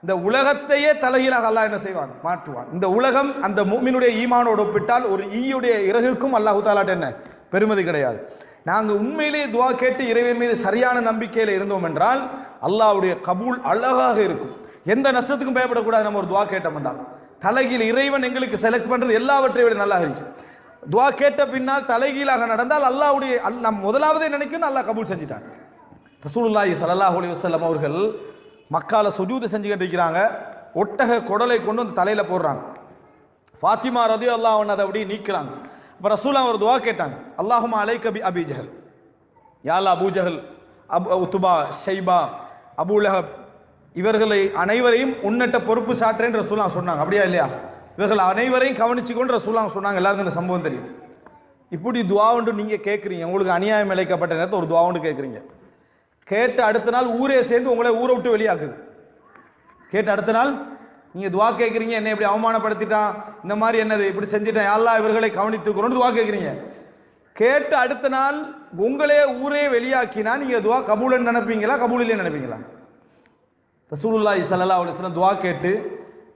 இந்த உலகத்தையே தலைகீழாக அல்லாஹ் என்ன செய்வான், மாற்றுவான். இந்த உலகம் அந்த முஃமினுடைய ஈமானோடு ஒப்பிட்டால் ஒரு ஈயுடைய இறகுக்கும் அல்லாஹ் தஆலாட்ட என்ன பெருமதி கிடையாது. நாங்கள் உண்மையிலேயே துஆ கேட்டு இறைவன் மீது சரியான நம்பிக்கையில் இருந்தோம் என்றால் அல்லாஹ்வுடைய கபூல் அழகாக இருக்கும். எந்த நஷ்டத்துக்கும் பயப்படக்கூடாது. நம்ம ஒரு துஆ கேட்டோம் என்றால் தலைகீழ் இறைவன் எங்களுக்கு செலக்ட் பண்றது எல்லாவற்றை விட நல்லா இருக்கும். துஆ கேட்ட பின்னால் தலைகீழாக நடந்தால் அல்லாஹ்வுடைய நம் முதலாவதே நினைக்கணும் அல்லாஹ் கபூல் செஞ்சிட்டான். ரசூலுல்லாஹி ஸல்லல்லாஹு அலைஹி வஸல்லம் அவர்கள் மக்கால சுஜூது செஞ்சுக்கிட்டு இருக்கிறாங்க. ஒட்டக குடலை கொண்டு வந்து தலையில போடுறாங்க. ஃபாத்திமா ரலியல்லாஹு அன்ஹா அதை அப்படியே நீக்குறாங்க. அப்ப ரசூலுல்லாஹ் ஒரு துஆ கேட்டாங்க, அல்லாஹும்ம அலைக பி அபி ஜஹல், யா அல்லாஹ் அபூ ஜஹல், உத்பா, ஷைபா, அபூ லஹப் இவர்களை அனைவரையும் உன்னட்ட பொறுப்பு சாட்டுறேன்னு ரசூலுல்லாஹ் சொன்னாங்க. அப்படியா இல்லையா? இவர்கள் அனைவரையும் கவனிச்சுக்கொண்டு ரசூலுல்லாஹ் சொன்னாங்க. எல்லாருக்கும் இந்த சம்பவம் தெரியும். இப்படி துஆ ஒன்று நீங்க கேட்குறீங்க, உங்களுக்கு அநியாயம் இழைக்கப்பட்ட நேரத்தில் ஒரு துஆ ஒன்று கேட்குறீங்க. கேட்டு அடுத்த நாள் ஊரே சேர்ந்து உங்களை ஊரை விட்டு வெளியாக்குது. கேட்டு அடுத்த நாள் நீங்க துஆ கேட்குறீங்க, என்ன இப்படி அவமானப்படுத்திட்டான், இந்த மாதிரி என்னது இப்படி செஞ்சுட்டேன், யா அல்லாஹ் இவர்களை கவனித்துக்கிறோன்னு துஆ கேட்குறீங்க. கேட்டு அடுத்த நாள் உங்களே ஊரே வெளியாக்கினா நீங்க துஆ கபூல்னு நினைப்பீங்களா, கபூல் இல்லைன்னு நினைப்பீங்களா? ரசூலுல்லாஹி ஸல்லல்லாஹு அலைஹி வஸல்லம் துஆ கேட்டு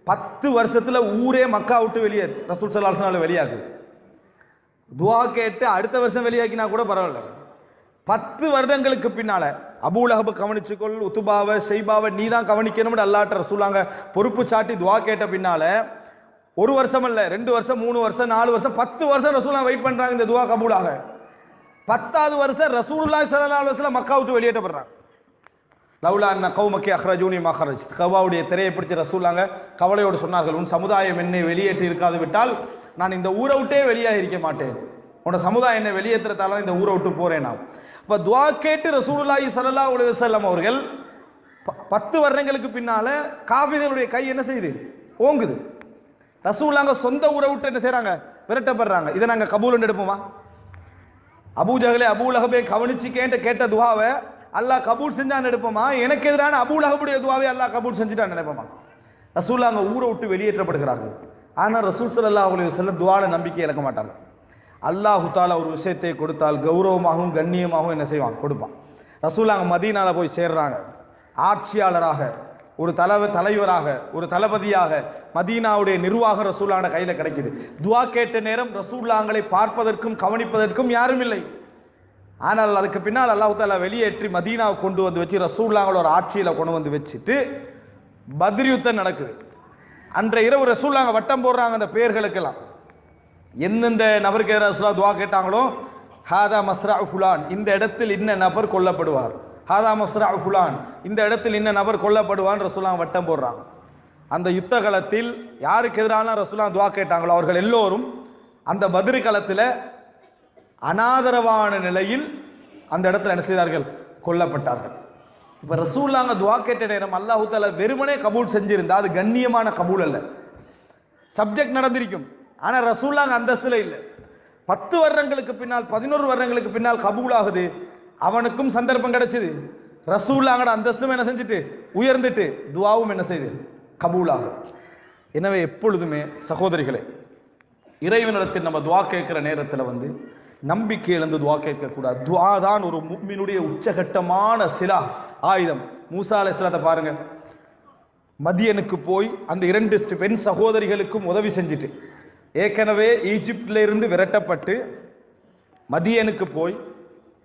10 வருஷத்துல ஊரே மக்கா விட்டு வெளியே ரசூல் ஸல்லல்லாஹு அலைஹி வஸல்லம் வெளியாக்குது. துஆ கேட்டு அடுத்த வருஷம் வெளியாக்கினா கூட பரவாயில்ல. 10 வருடங்களுக்கு பின்னால அபூ லஹப் கவனிச்சுக்கொள், உத்துபாவை ஷைபாவை நீ தான் கவனிக்கணும்னு அல்லாஹ்ட்ட ரசூலுல்லாஹ் பொறுப்பு சாட்டி துஆ கேட்ட பின்னால 1 வருஷம் இல்ல 2 வருஷம் 3 வருஷம் 4 வருஷம் 10 வருஷம் ரசூலுல்லாஹ் வெயிட் பண்றாங்க இந்த துஆ கபூலாக. 10வது வருஷம் ரசூலுல்லாஹி ஸல்லல்லாஹு அலைஹி வஸல்லம் மக்கா விட்டு வெளியேற்றப்படுறாங்க. லவ்லா அன்ன கௌமக்கி அஹ்ரஜூனி மா ஹரஜ், கவாவுடைய திரையை பிடிச்ச ரசூலுல்லாஹ் கவலையோடு சொன்னார்கள், உன் சமுதாயம் என்னை வெளியேற்றி இருக்காது விட்டால் நான் இந்த ஊரை விட்டே வெளியாக இருக்க மாட்டேன், உன்னோட சமுதாயம் என்னை வெளியேற்றத்தால இந்த ஊரை விட்டு போறேன். நான் இப்ப துஆ கேட்டு ரசூலுல்லாஹி ஸல்லல்லாஹு அலைஹி வஸல்லம் அவர்கள் 10 வருடங்களுக்கு பின்னால காஃபிர்களுடைய கை என்ன செய்யுது, ஓங்குது. ரசூலுல்லாஹ் சொந்த ஊரை விட்டு என்ன செய்றாங்க, விரட்டப்படுறாங்க. இதை நாங்க கபூல்னு எடுப்போமா? அபூ ஜஹலே அபூ லஹபே கவனிச்சு கேட்ட துஆவை அல்லாஹ் கபூல் செஞ்சான்னு எடுப்போமா? எனக்கு எதிரான அபூ லஹபுடைய துஆவை அல்லாஹ் கபூல் செஞ்சுட்டான்னு நினைப்போமா? ரசூலுல்லாஹ் ஊரை விட்டு வெளியேற்றப்படுகிறார்கள். ஆனா ரசூல் ஸல்லல்லாஹு அலைஹி வஸல்லம் துஆல நம்பிக்கை இழக்க மாட்டாங்க. அல்லாஹு தஆலா ஒரு விஷயத்தை கொடுத்தால் கௌரவமாகவும் கண்ணியமாகவும் என்ன செய்வான், கொடுப்பான். ரசூலுல்லாஹ் மதீனால போய் சேர்றாங்க. ஆட்சியாளராக, ஒரு தலைவராக, ஒரு தளபதியாக மதீனாவுடைய நிர்வாகம் ரசூலுல்லாஹ் கையில கிடைக்குது. துஆ கேட்ட நேரம் ரசூலுல்லாஹ்களை பார்ப்பதற்கும் கவனிப்பதற்கும் யாரும் இல்லை. ஆனால் அதுக்கு பின்னால் அல்லாஹ் தஆலா வெளியேற்றி மதீனாவை கொண்டு வந்து வச்சு ரசூலுல்லாஹ்களோட ஆட்சியில கொண்டு வந்து வச்சுட்டு பத்ர் யுத்தம் நடக்குது. அன்றைய இரவு ரசூலுல்லாஹ் வட்டம் போடுறாங்க அந்த பெயர்களுக்கெல்லாம். எந்தெந்த நபருக்கு எதிராக ரசூலுல்லாஹ் துஆ கேட்டாங்களோ, ஹாதா மஸ்ரஅ ஃபுலான், இந்த இடத்தில் இன்ன நபர் கொல்லப்படுவார், ஹாதா மஸ்ரஅ ஃபுலான், இந்த இடத்தில் இன்ன நபர் கொல்லப்படுவான் ரசூலுல்லாஹ் வட்டம் போடுறாங்க. அந்த யுத்த களத்தில் யாருக்கு எதிரான ரசூலுல்லாஹ் துஆ கேட்டாங்களோ அவர்கள் எல்லோரும் அந்த பத்ர் களத்தில் அனாதரவான நிலையில் அந்த இடத்துல என்ன செய்தார்கள், கொல்லப்பட்டார்கள். இப்ப ரசூலுல்லாஹ் துஆ கேட்ட நேரம் அல்லாஹ் தஆலா வெறுமனே கபூல் செஞ்சிருந்தா அது கண்ணியமான கபூல் அல்ல, சப்ஜெக்ட் நடந்திருக்கும். ஆனா ரசூலுல்லாஹ் அந்தஸ்துல இல்லை. 10 வருடங்களுக்கு பின்னால் 11 வருடங்களுக்கு பின்னால் கபூல் ஆகுது. அவனுக்கும் சந்தர்ப்பம் கிடைச்சது. ரசூலுல்லாஹ்வோட அந்தஸ்தும் என்ன செஞ்சுட்டு உயர்ந்துட்டு துஆவும் என்ன செய்து கபூல் ஆகுது. எனவே எப்பொழுதுமே சகோதரிகளே, இறைவனிடத்தில் நம்ம துஆ கேட்கிற நேரத்தில் நம்பிக்கை இழந்து துஆ கேட்கக்கூடாது. துஆ தான் ஒரு முஃமினுடைய உச்சகட்டமான சிலாஹ், ஆயுதம். மூசா அலைஹிஸ்ஸலாத்தை பாருங்க, மதியனுக்கு போய் அந்த 2 பெண் சகோதரிகளுக்கும் உதவி செஞ்சுட்டு, ஏற்கனவே ஈஜிப்ட்ல இருந்து விரட்டப்பட்டு மதியனுக்கு போய்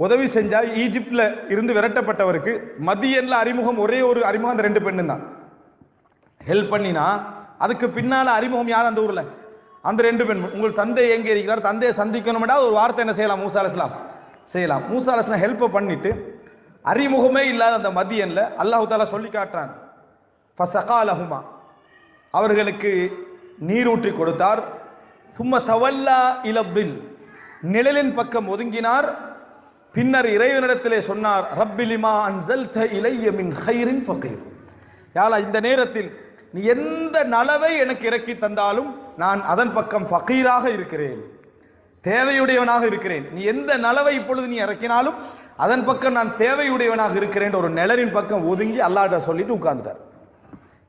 உதவி செஞ்சா ஈஜிப்ட்ல இருந்து விரட்டப்பட்டவருக்கு மதியன்ல அறிமுகம், ஒரே ஒரு அறிமுகம் அந்த 2 பெண்ணு தான் ஹெல்ப் பண்ணினா, அதுக்கு பின்னால அறிமுகம் யார் அந்த ஊர்ல, அந்த 2 பெண். உங்கள் தந்தை எங்கே இருக்கிறார், தந்தையை சந்திக்கணும்னா ஒரு வார்த்தை என்ன செய்யலாம், மூசா அலைஹிஸ்ஸலாம் செய்யலாம். மூசா அலைஹிஸ்ஸலாம் ஹெல்ப் பண்ணிட்டு அறிமுகமே இல்லாத அந்த மதியன்ல அல்லாஹ் தஆலா சொல்லி காட்டுறான், ஃபஸகாலஹுமா, அவர்களுக்கு நீரூற்றி கொடுத்தார். சும்ம தவல்லா இலப்பில், நிழலின் பக்கம் ஒதுங்கினார். பின்னர் இறைவனிடத்திலே சொன்னார், ரப்பிலிமா அன்ஸல்த இலைய மின் கைரின் ஃபகீர், யா அல்லாஹ் இந்த நேரத்தில் நீ எந்த நலவை எனக்கு இறக்கி தந்தாலும் நான் அதன் பக்கம் ஃபகீராக இருக்கிறேன், தேவையுடையவனாக இருக்கிறேன். நீ எந்த நலவை இப்பொழுது நீ இறக்கினாலும் அதன் பக்கம் நான் தேவையுடையவனாக இருக்கிறேன். ஒரு நிழலின் பக்கம் ஒதுங்கி அல்லாஹ்ட்ட சொல்லிட்டு உட்கார்ந்துட்டார்.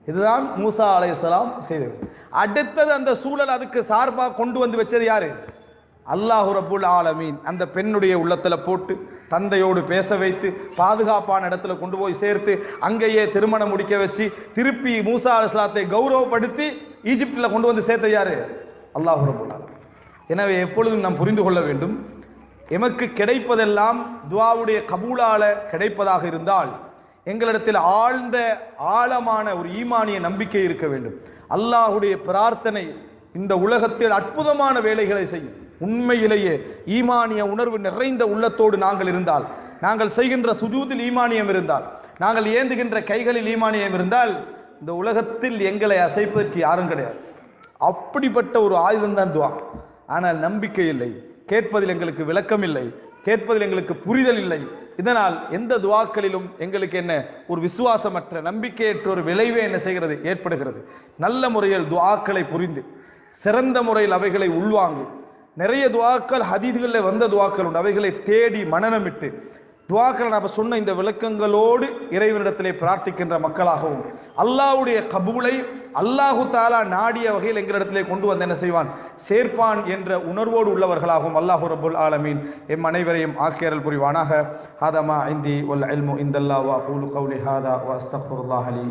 இதுதான் மூசா அலைஹிஸ்ஸலாம் செய்தது. அடுத்தது அந்த சூழல் அதுக்கு சார்பாக கொண்டு வந்து வச்சது யாரு, அல்லாஹு ரப்புல் ஆலமீன் அந்த பெண்ணுடைய உள்ளத்துல போட்டு தந்தையோடு பேச வைத்து பாதுகாப்பான இடத்துல கொண்டு போய் சேர்த்து அங்கேயே திருமணம் முடிக்க வச்சு திருப்பி மூசா அலைஹிஸ்ஸலாத்தை கௌரவப்படுத்தி ஈஜிப்டில் கொண்டு வந்து சேர்த்த யாரு? அல்லாஹு ரப்புல் ஆலமீன். எனவே எப்பொழுதும் நாம் புரிந்து கொள்ள வேண்டும், எமக்கு கிடைப்பதெல்லாம் துஆவுடைய கபூலால கிடைப்பதாக இருந்தால் எங்களிடத்தில் ஆழ்ந்த ஆழமான ஒரு ஈமானிய நம்பிக்கை இருக்க வேண்டும். அல்லாஹுடைய பிரார்த்தனை இந்த உலகத்தில் அற்புதமான வேலைகளை செய்யும். உண்மையிலேயே ஈமானிய உணர்வு நிறைந்த உள்ளத்தோடு நாங்கள் இருந்தால், நாங்கள் செய்கின்ற சுஜூதில் ஈமானியம் இருந்தால், நாங்கள் ஏந்துகின்ற கைகளில் ஈமானியம் இருந்தால், இந்த உலகத்தில் எங்களை அசைப்பதற்கு யாரும் கிடையாது. அப்படிப்பட்ட ஒரு ஆயுதம் தான் துஆ. ஆனால் நம்பிக்கை இல்லை, கேட்பதில் எங்களுக்கு விளக்கம் இல்லை, கேட்பதில் எங்களுக்கு புரிதல் இல்லை. இதனால் எந்த துஆக்களிலும் எங்களுக்கு என்ன ஒரு விசுவாசமற்ற நம்பிக்கையற்ற ஒரு விளைவே என்ன செய்கிறது ஏற்படுகிறது. நல்ல முறையில் துஆக்களை புரிந்து சிறந்த முறையில் அவைகளை உள்வாங்கி, நிறைய துஆக்கள் ஹதீதுகளில் வந்த துஆக்கள் உண்டு, அவைகளை தேடி மனனமிட்டு துஆக்களை நாம் சொன்ன இந்த விளக்கங்களோடு இறைவனிடத்திலே பிரார்த்திக்கின்ற மக்களாகவும் அல்லாஹ்வுடைய கபூலை அல்லாஹு தாலா நாடிய வகையில் எங்களிடத்திலே கொண்டு வந்து என்ன செய்வான் சேர்ப்பான் என்ற உணர்வோடு உள்ளவர்களாகவும் அல்லாஹு ரப்புல் ஆலமீன் எம் அனைவரையும் ஆக்கியரல் புரிவானாக. ஹாதா மா இந்தி வல் இல்மு இந்தல்லாஹ் வ அகூலு கௌலி ஹாதா வ அஸ்தக்ஃபிருல்லாஹ் லி.